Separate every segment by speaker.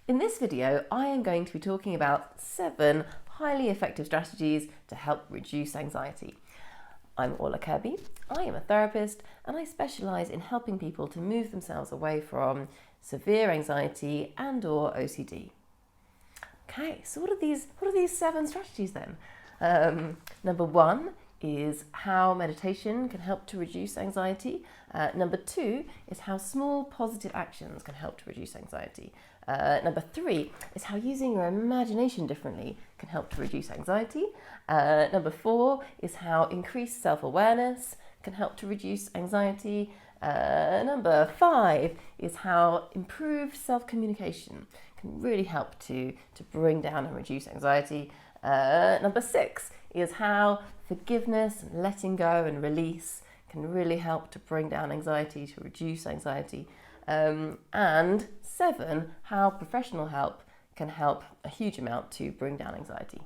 Speaker 1: In this video, I am going to be talking about 7 highly effective strategies to help reduce anxiety. I'm Orla Kirby, I am a therapist, and I specialise in helping people to move themselves away from severe anxiety and/or OCD. Okay, so what are these 7 strategies then? Number 1 is how meditation can help to reduce anxiety. Number 2 is how small positive actions can help to reduce anxiety. Number 3 is how using your imagination differently can help to reduce anxiety. Number 4 is how increased self-awareness can help to reduce anxiety. Number 5 is how improved self-communication can really help to bring down and reduce anxiety. Number 6 is how forgiveness and letting go and release can really help to bring down anxiety, to reduce anxiety. And 7, how professional help can help a huge amount to bring down anxiety.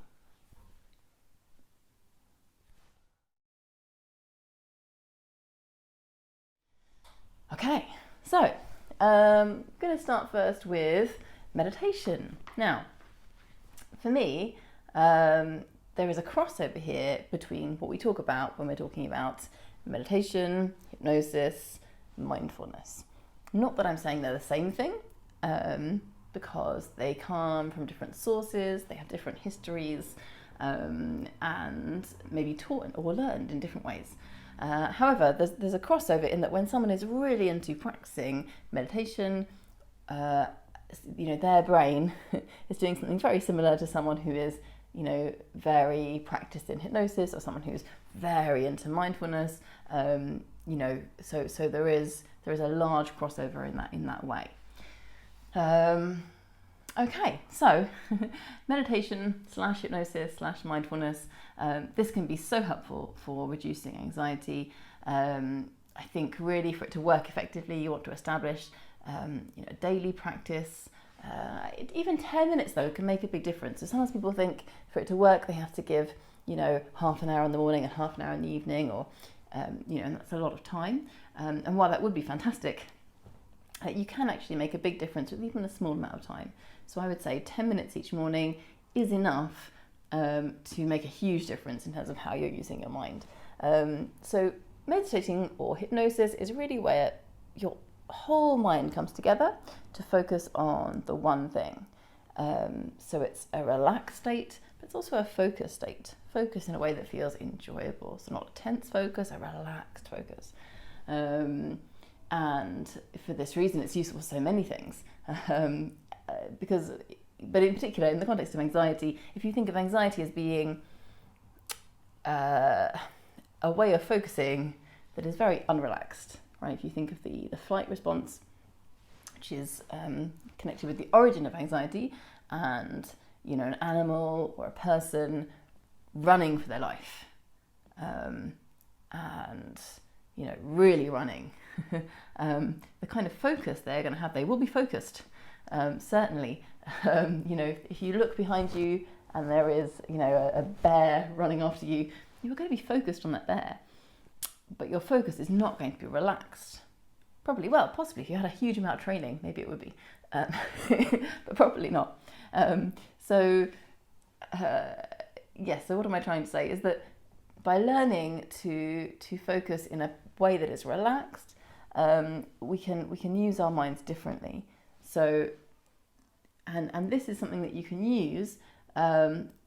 Speaker 1: Okay, so I'm going to start first with meditation. Now, for me, there is a crossover here between what we talk about when we're talking about meditation, hypnosis, mindfulness. Not that I'm saying they're the same thing, because they come from different sources, they have different histories, and maybe taught or learned in different ways. However, there's a crossover in that when someone is really into practicing meditation, their brain is doing something very similar to someone who is, very practiced in hypnosis, or someone who's very into mindfulness. So there is a large crossover in that way. Okay, so meditation / hypnosis / mindfulness. This can be so helpful for reducing anxiety. I think really for it to work effectively, you want to establish daily practice. Even 10 minutes though can make a big difference. So sometimes people think for it to work they have to give half an hour in the morning and half an hour in the evening, or and that's a lot of time. And while that would be fantastic, you can actually make a big difference with even a small amount of time. So I would say 10 minutes each morning is enough to make a huge difference in terms of how you're using your mind. So meditating or hypnosis is really where your whole mind comes together to focus on the one thing. So it's a relaxed state, but it's also a focused state. Focus in a way that feels enjoyable. So not a tense focus, a relaxed focus. And for this reason, it's useful for so many things. But in particular, in the context of anxiety, if you think of anxiety as being a way of focusing that is very unrelaxed, right? If you think of the flight response, which is connected with the origin of anxiety, and an animal or a person running for their life, and really running, the kind of focus they're going to have, they will be focused. Certainly, if you look behind you and there is, a bear running after you, you're going to be focused on that bear. But your focus is not going to be relaxed. Possibly if you had a huge amount of training, maybe it would be, but probably not. So what am I trying to say is that by learning to focus in a way that is relaxed, we can use our minds differently. So, and this is something that you can use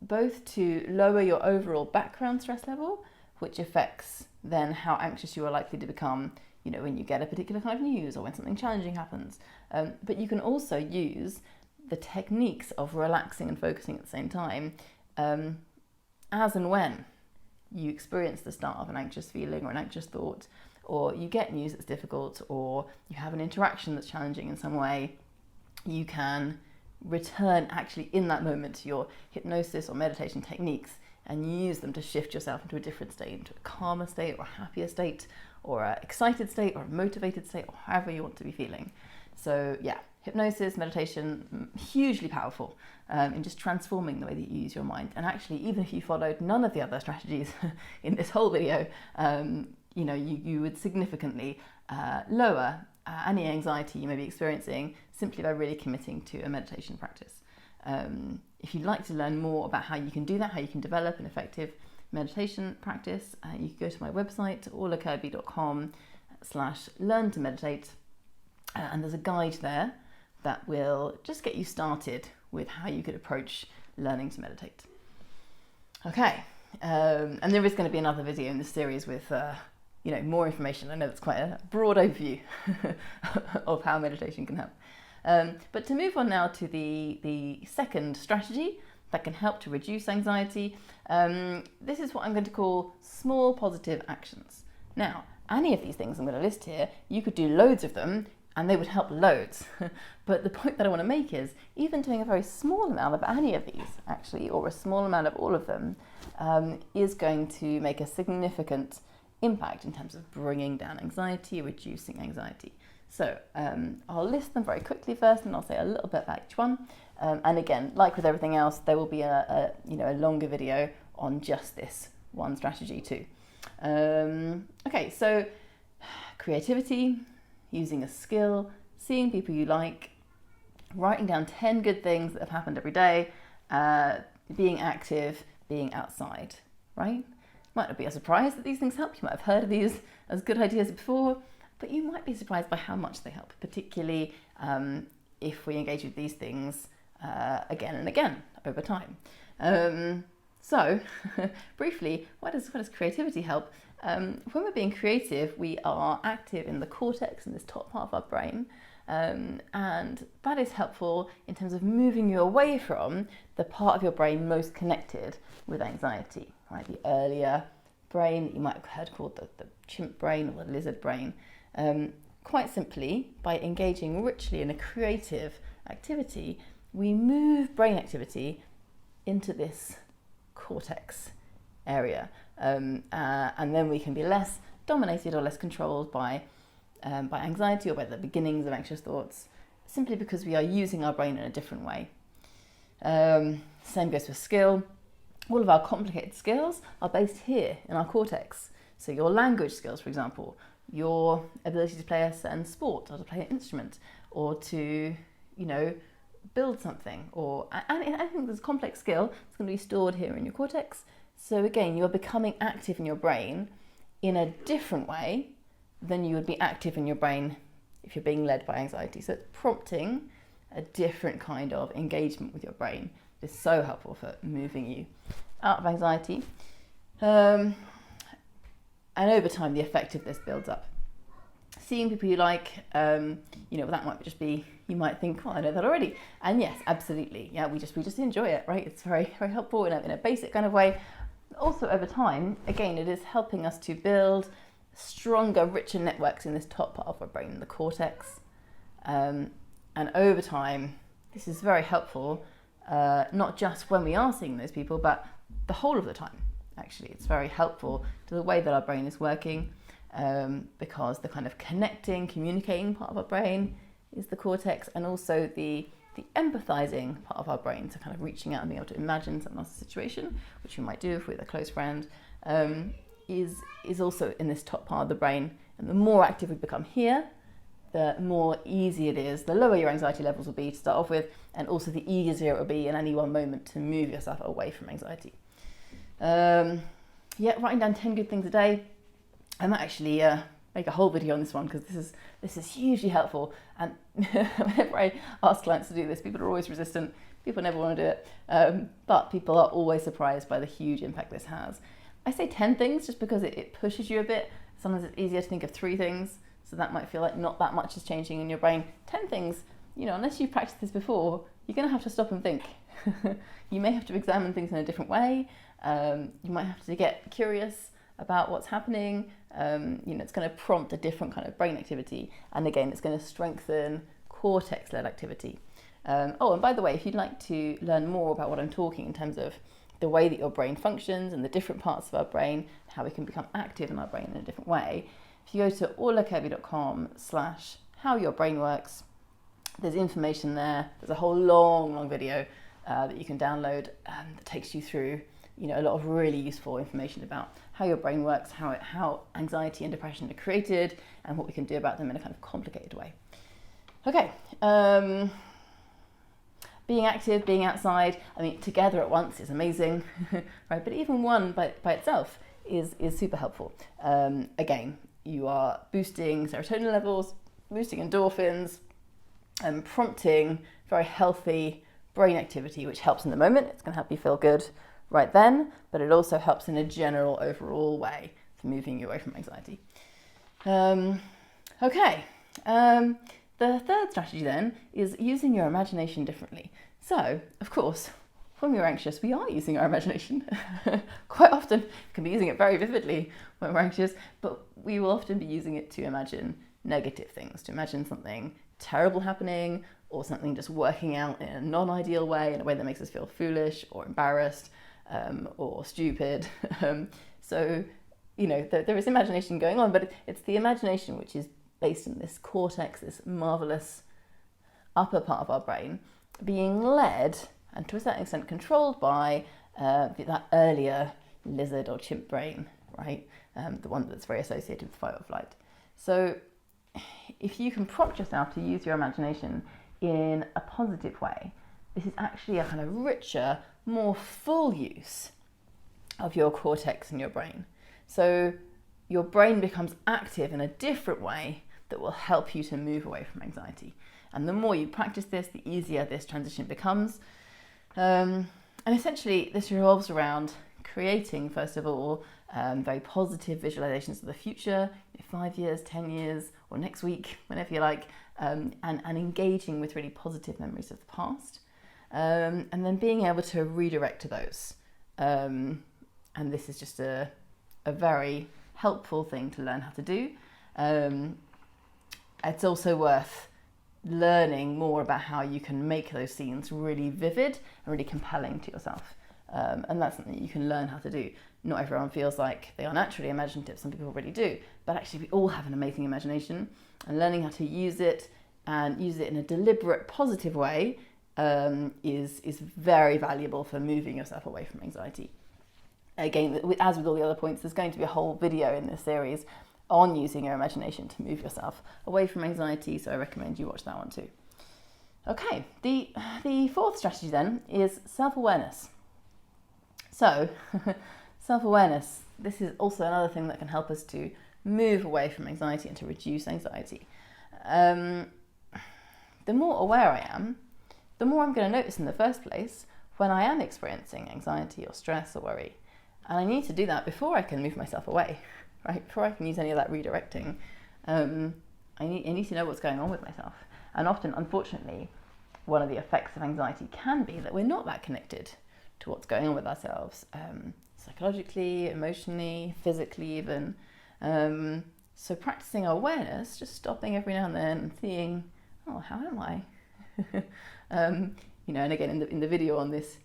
Speaker 1: both to lower your overall background stress level, which affects then how anxious you are likely to become, when you get a particular kind of news or when something challenging happens. But you can also use the techniques of relaxing and focusing at the same time as and when you experience the start of an anxious feeling or an anxious thought, or you get news that's difficult, or you have an interaction that's challenging in some way. You can return actually in that moment to your hypnosis or meditation techniques and use them to shift yourself into a different state, into a calmer state or a happier state, or an excited state or a motivated state, or however you want to be feeling. So yeah, hypnosis, meditation, hugely powerful in just transforming the way that you use your mind. And actually, even if you followed none of the other strategies in this whole video, you would significantly lower
Speaker 2: any anxiety you may be experiencing simply by really committing to a meditation practice. If you'd like to learn more about how you can do that, how you can develop an effective meditation practice, you can go to my website, orlakirby.com/learn to meditate, and there's a guide there that will just get you started with how you could approach learning to meditate. Okay, and there is going to be another video in this series with more information. I know it's quite a broad overview of how meditation can help. But to move on now to the second strategy that can help to reduce anxiety, this is what I'm going to call small positive actions. Now, any of these things I'm going to list here, you could do loads of them and they would help loads. But the point that I want to make is even doing a very small amount of any of these actually, or a small amount of all of them, is going to make a significant impact in terms of bringing down anxiety, reducing anxiety. So I'll list them very quickly first, and I'll say a little bit about each one. And again, like with everything else, there will be a longer video on just this one strategy too. Okay, so creativity, using a skill, seeing people you like, writing down 10 good things that have happened every day, being active, being outside, right? Might not be a surprise that these things help. You might have heard of these as good ideas before, but you might be surprised by how much they help, particularly if we engage with these things again and again over time. So briefly, what does creativity help? When we're being creative, we are active in the cortex, in this top part of our brain, and that is helpful in terms of moving you away from the part of your brain most connected with anxiety, right? The earlier brain that you might have heard called the chimp brain or the lizard brain. Quite simply, by engaging richly in a creative activity, we move brain activity into this cortex area, and then we can be less dominated or less controlled by anxiety or by the beginnings of anxious thoughts, simply because we are using our brain in a different way. Same goes for skill. All of our complicated skills are based here in our cortex. So your language skills, for example, your ability to play a certain sport or to play an instrument or to, build something, or anything that's a complex skill, it's going to be stored here in your cortex. So again, you're becoming active in your brain in a different way than you would be active in your brain if you're being led by anxiety. So it's prompting a different kind of engagement with your brain. It's so helpful for moving you out of anxiety. And over time, the effect of this builds up. Seeing people you like, that might just be, you might think, I know that already. And yes, absolutely. Yeah, we just enjoy it, right? It's very, very helpful in a basic kind of way. Also over time, again, it is helping us to build stronger, richer networks in this top part of our brain, the cortex. And over time, this is very helpful, not just when we are seeing those people, but the whole of the time. Actually, it's very helpful to the way that our brain is working, because the kind of communicating part of our brain is the cortex, and also the empathizing part of our brain, so kind of reaching out and being able to imagine someone else's situation, which we might do if we're with a close friend, is also in this top part of the brain. And the more active we become here, the more easy it is, the lower your anxiety levels will be to start off with, and also the easier it will be in any one moment to move yourself away from anxiety. Writing down 10 good things a day. I might actually make a whole video on this one, because this is hugely helpful. And whenever I ask clients to do this, people are always resistant. People never want to do it, but people are always surprised by the huge impact this has. I say 10 things just because it pushes you a bit. Sometimes it's easier to think of 3 things, so that might feel like not that much is changing in your brain. 10 things, unless you've practiced this before, you're going to have to stop and think. You may have to examine things in a different way. You might have to get curious about what's happening. It's going to prompt a different kind of brain activity. And again, it's going to strengthen cortex-led activity. And by the way, if you'd like to learn more about what I'm talking in terms of the way that your brain functions and the different parts of our brain, how we can become active in our brain in a different way, if you go to orlakirby.com/howyourbrainworks, there's information there. There's a whole long video that you can download that takes you through a lot of really useful information about how your brain works, how anxiety and depression are created, and what we can do about them in a kind of complicated way. Okay, being active, being outside, I mean, together at once is amazing, right? But even one by itself is super helpful. Again, you are boosting serotonin levels, boosting endorphins, and prompting very healthy brain activity, which helps in the moment. It's going to help you feel good right then, but it also helps in a general overall way for moving you away from anxiety. The third strategy then is using your imagination differently. So, of course, when we're anxious, we are using our imagination. Quite often, we can be using it very vividly when we're anxious, but we will often be using it to imagine negative things, to imagine something terrible happening, or something just working out in a non-ideal way, in a way that makes us feel foolish or embarrassed or stupid. So, there is imagination going on, but it's the imagination which is based in this cortex, this marvelous upper part of our brain, being led and to a certain extent controlled by that earlier lizard or chimp brain, right? The one that's very associated with fight or flight. So if you can prompt yourself to use your imagination in a positive way, this is actually a kind of richer, more full use of your cortex in your brain. So your brain becomes active in a different way that will help you to move away from anxiety. And the more you practice this, the easier this transition becomes. And essentially, this revolves around creating, first of all, very positive visualizations of the future, 5 years, 10 years, or next week, whenever you like, and engaging with really positive memories of the past. And then being able to redirect to those. And this is just a very helpful thing to learn how to do. It's also worth learning more about how you can make those scenes really vivid and really compelling to yourself. And that's something you can learn how to do. Not everyone feels like they are naturally imaginative, some people really do, but actually we all have an amazing imagination, and learning how to use it and use it in a deliberate, positive way is very valuable for moving yourself away from anxiety. Again, as with all the other points, there's going to be a whole video in this series on using your imagination to move yourself away from anxiety, so I recommend you watch that one too. Okay, the fourth strategy then is self-awareness. So, self-awareness, this is also another thing that can help us to move away from anxiety and to reduce anxiety. The more aware I am, the more I'm going to notice in the first place when I am experiencing anxiety or stress or worry. And I need to do that before I can move myself away, right? Before I can use any of that redirecting, I need to know what's going on with myself. And often, unfortunately, one of the effects of anxiety can be that we're not that connected to what's going on with ourselves, psychologically, emotionally, physically even. So practicing awareness, just stopping every now and then and seeing, oh, how am I? And again, in the video on this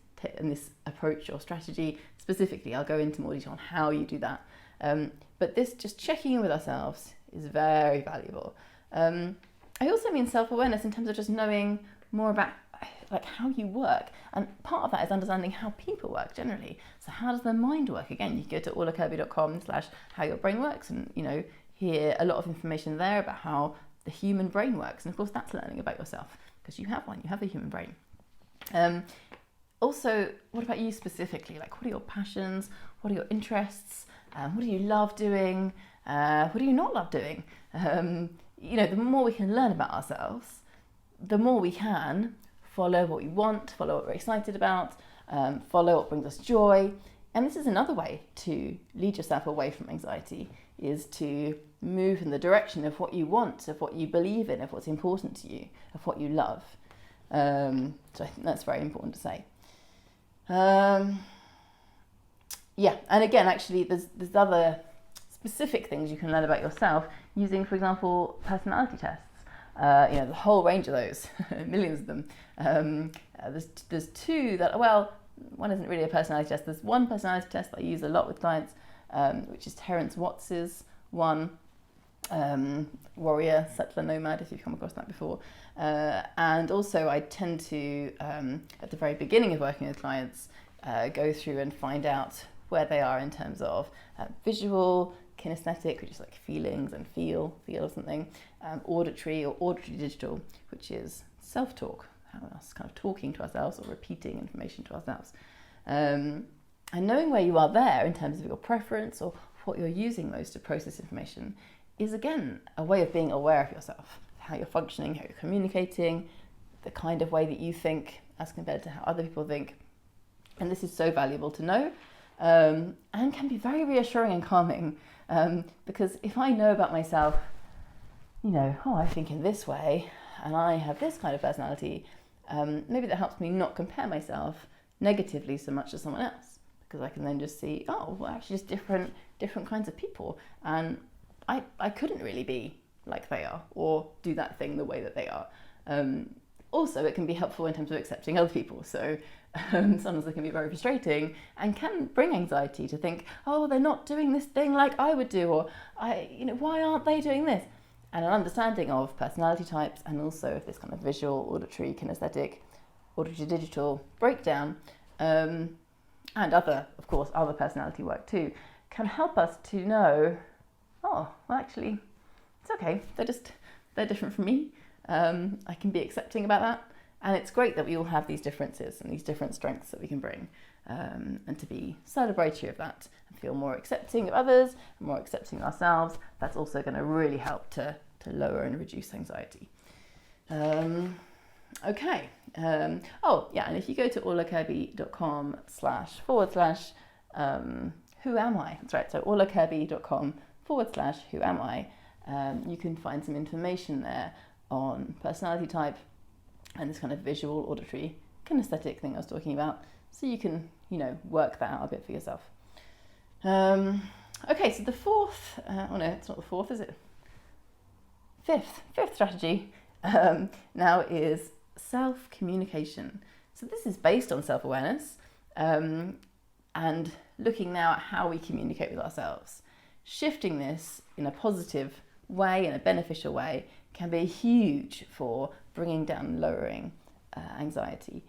Speaker 2: approach or strategy specifically, I'll go into more detail on how you do that. But this just checking in with ourselves is very valuable. I also mean self-awareness in terms of just knowing more about like how you work, and part of that is understanding how people work generally. So how does the mind work? Again, you can go to orlakirby.com/how your brain works, and hear a lot of information there about how the human brain works. And of course, that's learning about yourself because you have one. You have a human brain. Also, what about you specifically? Like, what are your passions? What are your interests? What do you love doing? What do you not love doing? The more we can learn about ourselves, the more we can follow what we want, follow what we're excited about, follow what brings us joy. And this is another way to lead yourself away from anxiety, is to move in the direction of what you want, of what you believe in, of what's important to you, of what you love. So I think that's very important to say. And again, actually, there's other specific things you can learn about yourself using, for example, personality tests. The whole range of those, millions of them. There's two that, well, one isn't really a personality test. There's one personality test that I use a lot with clients, which is Terence Watts's one, Warrior, Settler, Nomad, if you've come across that before. And also I tend to, at the very beginning of working with clients, go through and find out where they are in terms of visual, kinesthetic, which is like feelings and feel of something, auditory or auditory digital, which is self-talk, how us kind of talking to ourselves or repeating information to ourselves. And knowing where you are there in terms of your preference or what you're using most to process information is, again, a way of being aware of yourself, how you're functioning, how you're communicating, the kind of way that you think as compared to how other people think. And this is so valuable to know, and can be very reassuring and calming, because if I know about myself, I think in this way and I have this kind of personality, maybe that helps me not compare myself negatively so much as someone else, because I can then just see, actually just different kinds of people, and I couldn't really be like they are or do that thing the way that they are. Also, it can be helpful in terms of accepting other people. So sometimes it can be very frustrating and can bring anxiety to think, they're not doing this thing like I would do, or why aren't they doing this? And an understanding of personality types, and also of this kind of visual, auditory, kinesthetic, auditory digital breakdown, and other personality work too, can help us to know, actually, it's okay. They're different from me. I can be accepting about that. And it's great that we all have these differences and these different strengths that we can bring, and to be celebratory of that and feel more accepting of others and more accepting of ourselves. That's also going to really help to lower and reduce anxiety. Okay. And if you go to orlakirby.com// who am I? That's right. So orlakirby.com/who am I? You can find some information there on personality type and this kind of visual, auditory, kinesthetic thing I was talking about, so you can, work that out a bit for yourself. Okay, so the fourth, it's not the fourth, is it? Fifth strategy now is self-communication. So this is based on self-awareness, and looking now at how we communicate with ourselves. Shifting this in a positive way, in a beneficial way, can be huge for bringing down and lowering anxiety.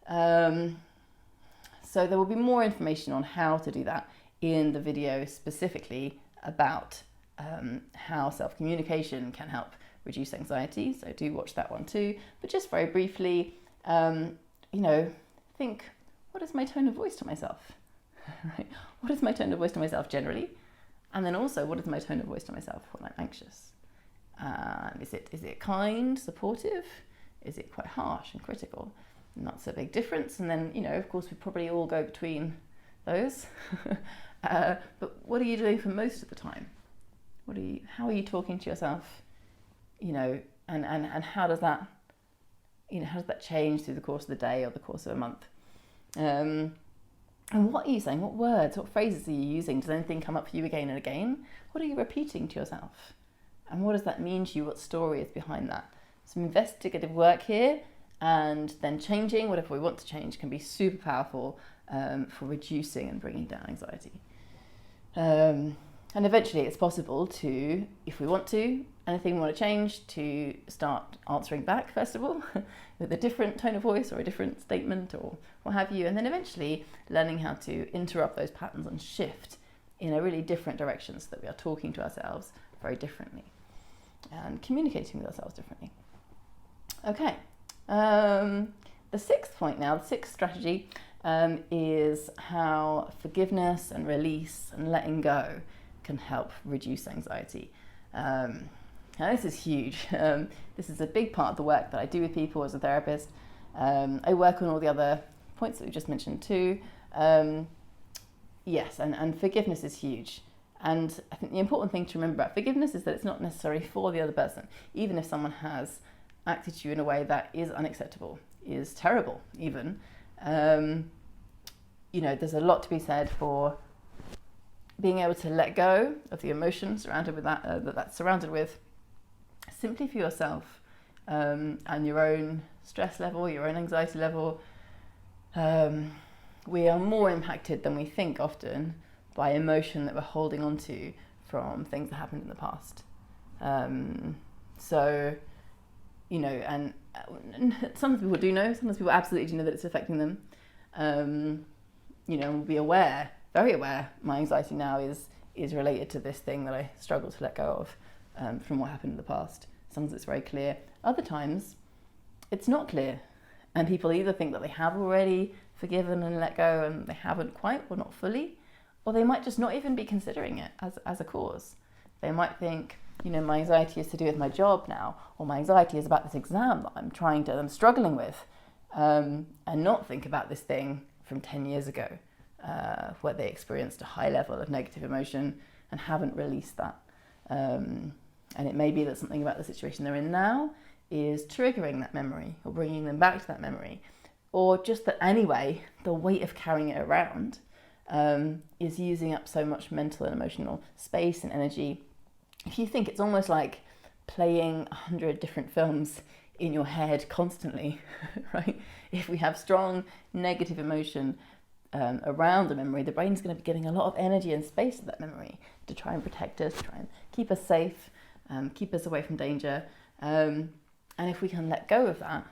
Speaker 2: So there will be more information on how to do that in the video specifically about how self-communication can help reduce anxiety. So do watch that one too. But just very briefly, think, what is my tone of voice to myself? Right? What is my tone of voice to myself generally? And then also, what is my tone of voice to myself when I'm anxious? Is it kind, supportive? Is it quite harsh and critical? Not so big difference. And then, of course, we probably all go between those. But what are you doing for most of the time? How are you talking to yourself? And how does that, how does that change through the course of the day or the course of a month? And what are you saying? What words, what phrases are you using? Does anything come up for you again and again? What are you repeating to yourself? And what does that mean to you? What story is behind that? Some investigative work here, and then changing whatever we want to change can be super powerful for reducing and bringing down anxiety. And eventually it's possible to, if we want to, anything we want to change, to start answering back, first of all, with a different tone of voice or a different statement or what have you. And then eventually learning how to interrupt those patterns and shift in a really different direction so that we are talking to ourselves very differently and communicating with ourselves differently. Okay. The sixth point now, the sixth strategy, is how forgiveness and release and letting go can help reduce anxiety. Now this is huge. This is a big part of the work that I do with people as a therapist. I work on all the other points that we just mentioned too. Yes, and forgiveness is huge. And I think the important thing to remember about forgiveness is that it's not necessarily for the other person. Even if someone has acted to you in a way that is unacceptable, is terrible even, there's a lot to be said for being able to let go of the emotion surrounded with that's surrounded with, simply for yourself, and your own stress level, your own anxiety level. We are more impacted than we think often by emotion that we're holding on to from things that happened in the past. And some people do know, sometimes people absolutely do know that it's affecting them. Will be aware very aware my anxiety now is related to this thing that I struggle to let go of from what happened in the past. Sometimes it's very clear. Other times it's not clear. And people either think that they have already forgiven and let go and they haven't quite or not fully, or they might just not even be considering it as a cause. They might think, my anxiety is to do with my job now, or my anxiety is about this exam that I'm struggling with, and not think about this thing from 10 years ago, where they experienced a high level of negative emotion and haven't released that. And it may be that something about the situation they're in now is triggering that memory or bringing them back to that memory, or just that anyway, the weight of carrying it around is using up so much mental and emotional space and energy. If you think, it's almost like playing 100 different films in your head constantly, right? If we have strong negative emotion around a memory, the brain's going to be getting a lot of energy and space to that memory to try and protect us, try and keep us safe, keep us away from danger. And if we can let go of that,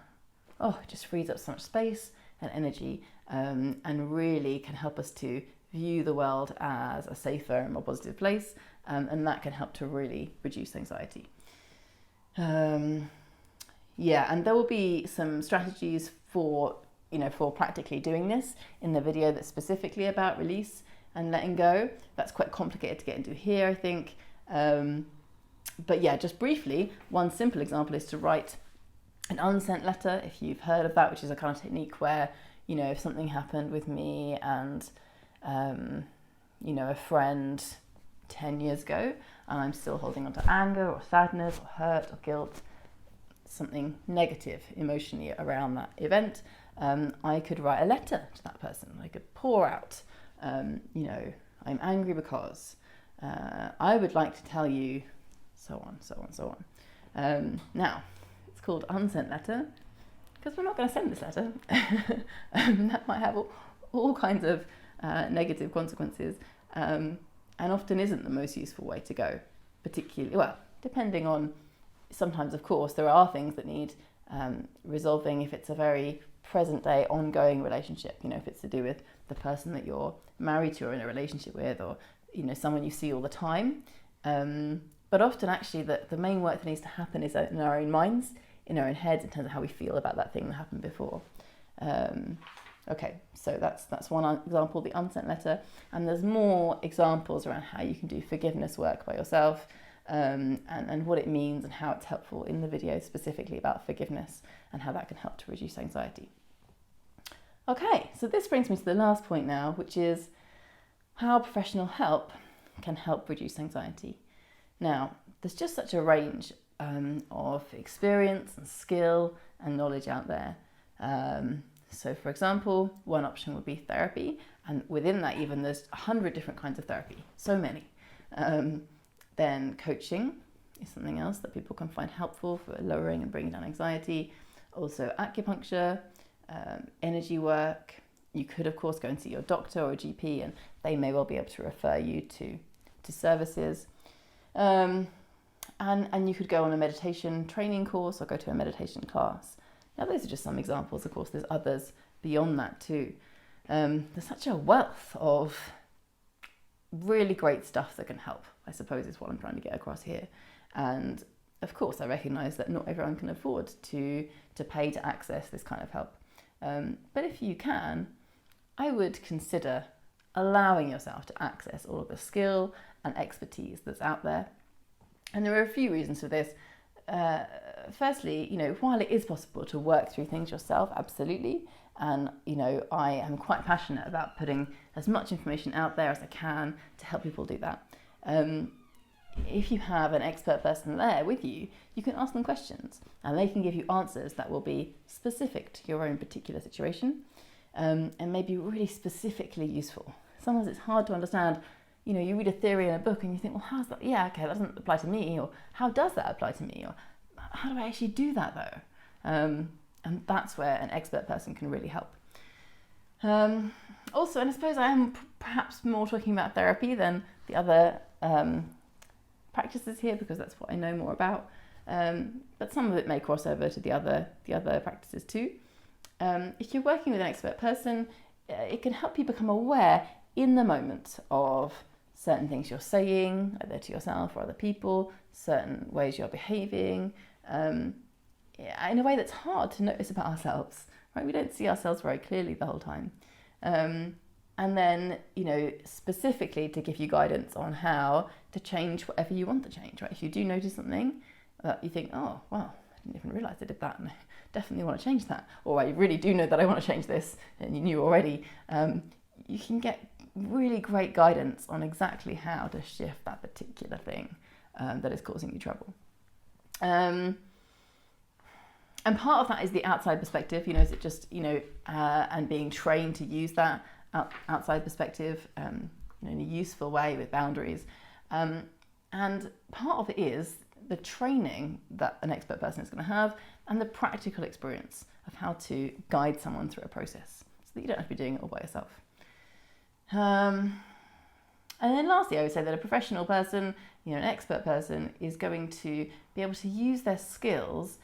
Speaker 2: it just frees up so much space and energy, and really can help us to view the world as a safer and more positive place, and that can help to really reduce anxiety. And there will be some strategies for practically doing this in the video that's specifically about release and letting go. That's quite complicated to get into here, I think. But yeah, just briefly, one simple example is to write an unsent letter, if you've heard of that, which is a kind of technique where, if something happened with me and, a friend 10 years ago, and I'm still holding on to anger or sadness or hurt or guilt, something negative emotionally around that event, I could write a letter to that person. I could pour out, I'm angry because I would like to tell you, so on, so on, so on. Now, it's called unsent letter because we're not going to send this letter. That might have all kinds of negative consequences, and often isn't the most useful way to go, particularly, depending on, sometimes, of course, there are things that need resolving if it's a very present day ongoing relationship, if it's to do with the person that you're married to or in a relationship with, or someone you see all the time. But often actually the main work that needs to happen is in our own minds, in our own heads, in terms of how we feel about that thing that happened before. Okay, so that's one example, the unsent letter, and there's more examples around how you can do forgiveness work by yourself, and what it means and how it's helpful in the video specifically about forgiveness and how that can help to reduce anxiety. Okay, so this brings me to the last point now, which is how professional help can help reduce anxiety. Now, there's just such a range of experience and skill and knowledge out there. So for example, one option would be therapy, and within that even there's 100 different kinds of therapy, so many. Then coaching is something else that people can find helpful for lowering and bringing down anxiety. Also acupuncture, energy work. You could of course go and see your doctor or a GP, and they may well be able to refer you to services. And you could go on a meditation training course or go to a meditation class. Now those are just some examples, of course there's others beyond that too. There's such a wealth of really great stuff that can help, I suppose is what I'm trying to get across here. And of course I recognise that not everyone can afford to pay to access this kind of help. But if you can, I would consider allowing yourself to access all of the skill and expertise that's out there. And there are a few reasons for this. Firstly, while it is possible to work through things yourself, absolutely, and I am quite passionate about putting as much information out there as I can to help people do that. If you have an expert person there with you, you can ask them questions and they can give you answers that will be specific to your own particular situation, and maybe really specifically useful. Sometimes it's hard to understand. You read a theory in a book and you think, well, how's that? Yeah, okay, that doesn't apply to me. Or how does that apply to me? Or how do I actually do that though? And that's where an expert person can really help. Also, and I suppose I am perhaps more talking about therapy than the other practices here, because that's what I know more about. But some of it may cross over to the other practices too. If you're working with an expert person, it can help you become aware in the moment of certain things you're saying, either to yourself or other people, certain ways you're behaving, in a way that's hard to notice about ourselves, right? We don't see ourselves very clearly the whole time. And then, specifically to give you guidance on how to change whatever you want to change, right? If you do notice something that you think, oh, wow, I didn't even realise I did that, and I definitely want to change that, or I really do know that I want to change this, and you knew already, you can get really great guidance on exactly how to shift that particular thing that is causing you trouble. And part of that is the outside perspective, is it just, and being trained to use that outside perspective in a useful way with boundaries. And part of it is the training that an expert person is going to have and the practical experience of how to guide someone through a process so that you don't have to be doing it all by yourself. And then lastly, I would say that a professional person, an expert person, is going to be able to use their skills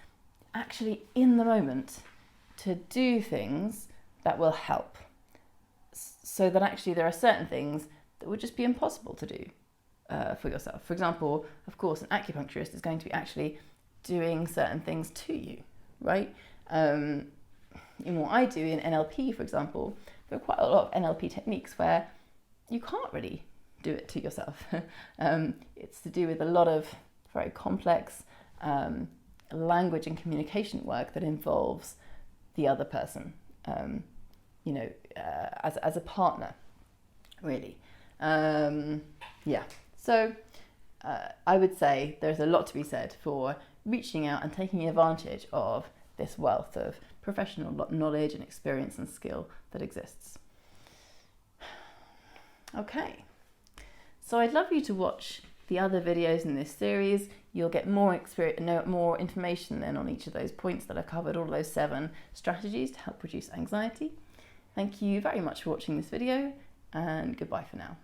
Speaker 2: actually in the moment to do things that will help. So that actually there are certain things that would just be impossible to do for yourself. For example, of course, an acupuncturist is going to be actually doing certain things to you, right? In what I do in NLP, for example, there are quite a lot of NLP techniques where you can't really do it to yourself. It's to do with a lot of very complex language and communication work that involves the other person, as a partner, really. So I would say there's a lot to be said for reaching out and taking advantage of this wealth of professional knowledge and experience and skill that exists. Okay, so I'd love you to watch the other videos in this series. You'll get more information then on each of those points that I've covered, all those 7 strategies to help reduce anxiety. Thank you very much for watching this video, and goodbye for now.